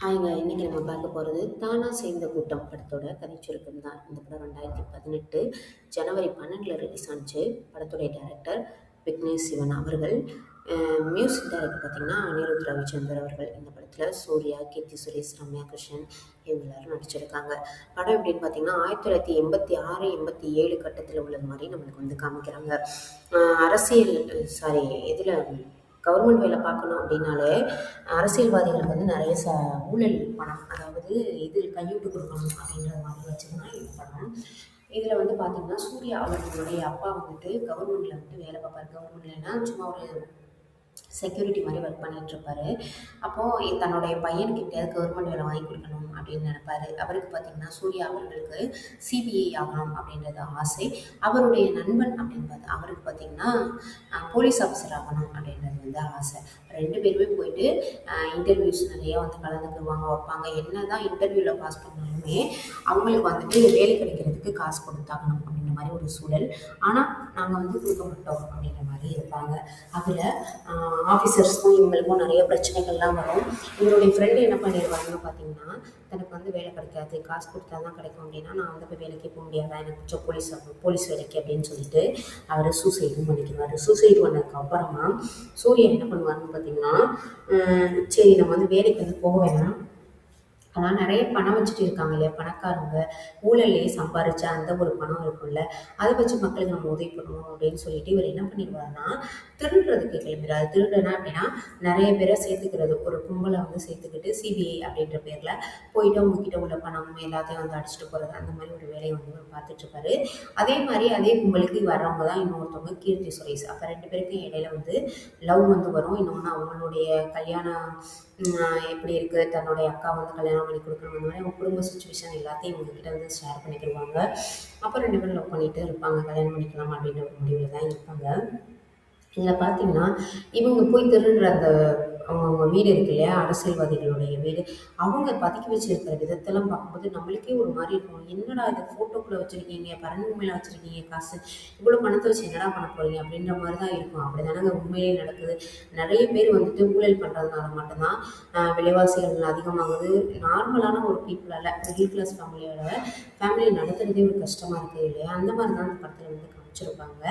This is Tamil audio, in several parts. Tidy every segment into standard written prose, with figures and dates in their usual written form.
ஹாய்ங்க. இன்னைக்கு நம்ம பார்க்க போறது "தானா சேர்ந்த கூட்டம்" படத்தோட கதைச்சுருக்கம் தான். இந்த படம் 2018 ஜனவரி 12ல ரிலீஸ் ஆனுச்சு. படத்துடைய டைரக்டர் விக்னேஷ் சிவன் அவர்கள். மியூசிக் டைரக்டர் பார்த்தீங்கன்னா, அனிருத் ரவிச்சந்தர் அவர்கள். இந்த படத்துல சூர்யா, கீர்த்தி சுரேஷ், ரம்யா கிருஷ்ணன் இவங்க எல்லாரும் நடிச்சிருக்காங்க. படம் எப்படின்னு பார்த்தீங்கன்னா, 1986, 87 கட்டத்துல உள்ளது மாரி நம்மளுக்கு வந்து காமிக்கிறாங்க. அரசியல் சாரி எதுல கவர்மெண்ட் வேலை பார்க்கணும் அப்படின்னாலே அரசியல்வாதிகளுக்கு வந்து நிறைய ஊழல் பணம், அதாவது இதில் கையூட்டு கொடுக்கணும் அப்படின்ற மாதிரி வச்சுதான் இந்த படம். இதில் வந்து பார்த்தீங்கன்னா, சூர்யா அவர்களுடைய அப்பா வந்துட்டு கவர்மெண்ட்ல வந்து வேலை பார்ப்பாரு. கவர்மெண்ட்லன்னா சும்மா ஒரு செக்யூரிட்டி மாதிரி ஒர்க் பண்ணிட்டு இருப்பாரு. அப்போ தன்னுடைய பையனுக்கு எப்படியாவது கவர்மெண்ட் வேலை வாங்கி கொடுக்கணும் அப்படின்னு நினைப்பாரு. அவருக்கு பார்த்தீங்கன்னா, சூர்யா அவர்களுக்கு சிபிஐ ஆகணும் அப்படின்றது ஆசை. அவருடைய நண்பன் அப்படின்னு பார்த்தா அவருக்கு பார்த்தீங்கன்னா, போலீஸ் ஆஃபீஸர் ஆகணும் அப்படின்றது வந்து ஆசை. 2 பேருமே போயிட்டு இன்டர்வியூஸ் நிறையா வந்து கலந்துக்குவாங்க, வைப்பாங்க. என்னதான் இன்டர்வியூவில் பாஸ் பண்ணாலுமே அவங்களுக்கு வந்துட்டு வேலை கிடைக்கிறதுக்கு காசு கொடுத்தாகணும் அப்படின்ற மாதிரி ஒரு சூழல். ஆனால் நாங்கள் வந்து கொடுக்க மாட்டோம் அப்படின்ற மாதிரி இருப்பாங்க. அதில் ஆஃபீஸர்ஸ்க்கும் இவங்களுக்கும் நிறைய பிரச்சனைகள்லாம் வரும். இவருடைய ஃப்ரெண்டு என்ன பண்ணிடுவாங்கன்னு பார்த்தீங்கன்னா, தனக்கு வந்து வேலை கிடைக்காது, காசு கொடுத்தா தான் கிடைக்கும் அப்படின்னா, நான் வந்து போய் வேலைக்கே போக முடியாதா, எனக்கு பிடிச்ச போலீஸ் வேலைக்கு அப்படின்னு சொல்லிட்டு அவர் சூசைடும் பண்ணிக்குவார். சூசைட் பண்ணதுக்கு அப்புறமா சூர்யா என்ன பண்ணுவாருன்னு பார்த்தீங்கன்னா, சரி நம்ம வந்து வேலைக்கு வந்து போக வேணாம், ஆனால் நிறைய பணம் வச்சுட்டு இருக்காங்க இல்லையா பணக்காரங்க, ஊழல்லையே சம்பாரிச்ச அந்த ஒரு பணம் இருக்கும்ல, அதை வச்சு மக்களுக்கு நம்ம உதவி பண்ணணும் அப்படின்னு சொல்லிட்டு இவர் என்ன பண்ணிடுவாருன்னா, திருடுறதுக்கு கிளம்பிடுறாரு. திருடுனா அப்படின்னா நிறைய பேரை சேர்த்துக்கிறது, ஒரு கும்பலை வந்து சேர்த்துக்கிட்டு சிபிஐ அப்படின்ற பேரில் போயிட்டு அவங்க கிட்ட உள்ள பணம் எல்லாத்தையும் வந்து அடிச்சுட்டு போகிறது, அந்த மாதிரி ஒரு வேலையை வந்து இவர் பார்த்துட்டு இருப்பாரு. அதே மாதிரி அதே கும்பலுக்கு வர்றவங்க தான் இன்னொருத்தவங்க கீர்த்தி சுரேஷ். அப்போ 2 பேருக்கும் இடையில வந்து லவ் வந்து வரும். இன்னொன்று அவங்களுடைய கல்யாணம் எப்படி இருக்குது, தன்னுடைய அக்கா வந்து கல்யாணம் பண்ணி கொடுக்கணும், அந்த மாதிரி அவங்க குடும்ப சுச்சுவேஷன் எல்லாத்தையும் இவங்ககிட்ட வந்து ஷேர் பண்ணிக்கிடுவாங்க. அப்போ 2 பேரும் லவ் பண்ணிட்டு இருப்பாங்க, கல்யாணம் பண்ணிக்கலாம் அப்படின்ற ஒரு முடிவில் தான் இருப்பாங்க. இதில் பார்த்தீங்கன்னா, இவங்க போய் திருடுற அந்த அவங்கவுங்க வீடு இருக்கு இல்லையா, அரசியல்வாதிகளுடைய வீடு, அவங்க பதுக்கி வச்சிருக்கிற விதத்தெல்லாம் பார்க்கும்போது நம்மளுக்கே ஒரு மாதிரி இருக்கும். என்னடா இது ஃபோட்டோக்குள்ளே வச்சுருக்கீங்க, பரண் வச்சுருக்கீங்க காசு, இவ்வளோ பணத்தை வச்சு என்னடா பண்ண போகிறீங்க அப்படின்ற மாதிரி தான் இருக்கும். அப்படி தானங்க உண்மையிலே நடக்குது. நிறைய பேர் வந்துட்டு ஊழல் பண்ணுறதுனால மட்டும்தான் விலைவாசிகள் அதிகமாகுது. நார்மலான ஒரு பீப்புளால், மிடில் கிளாஸ் ஃபேமிலியை நடத்துறதே ஒரு கஷ்டமாக இருக்குது இல்லையா, அந்த மாதிரி தான் அந்த படத்தில் வந்து காமிச்சிருப்பாங்க.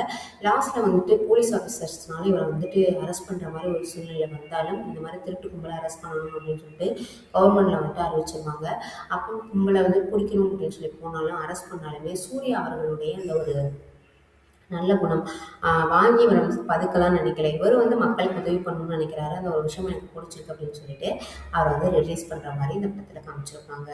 லாஸ்ட்டில் வந்துட்டு போலீஸ் ஆஃபீஸர்ஸ்னால இவரை வந்துட்டு அரெஸ்ட் பண்ணுற மாதிரி ஒரு சூழ்நிலை வந்தாலும், இந்த மாதிரி திருட்டு கும்பலை அரெஸ்ட் பண்ணணும் அப்படின்னு சொல்லிட்டு கவர்மெண்ட்டில் வந்துட்டு அறிவிச்சிருவாங்க. அப்போ கும்பலை வந்து பிடிக்கணும் அப்படின்னு சொல்லி போனாலும், அரெஸ்ட் பண்ணாலுமே சூர்யா அவர்களுடைய அந்த ஒரு நல்ல குணம் வாங்கி இவர் வந்து பதுக்கலாம்னு நினைக்கல. இவர் வந்து மக்களுக்கு உதவி பண்ணணும்னு நினைக்கிறாரு. அந்த ஒரு விஷயம் எனக்கு பிடிச்சிருக்கு அப்படின்னு சொல்லிட்டு அவரை வந்து ரிலீஸ் பண்ணுற மாதிரி இந்த படத்தில் காமிச்சிருப்பாங்க.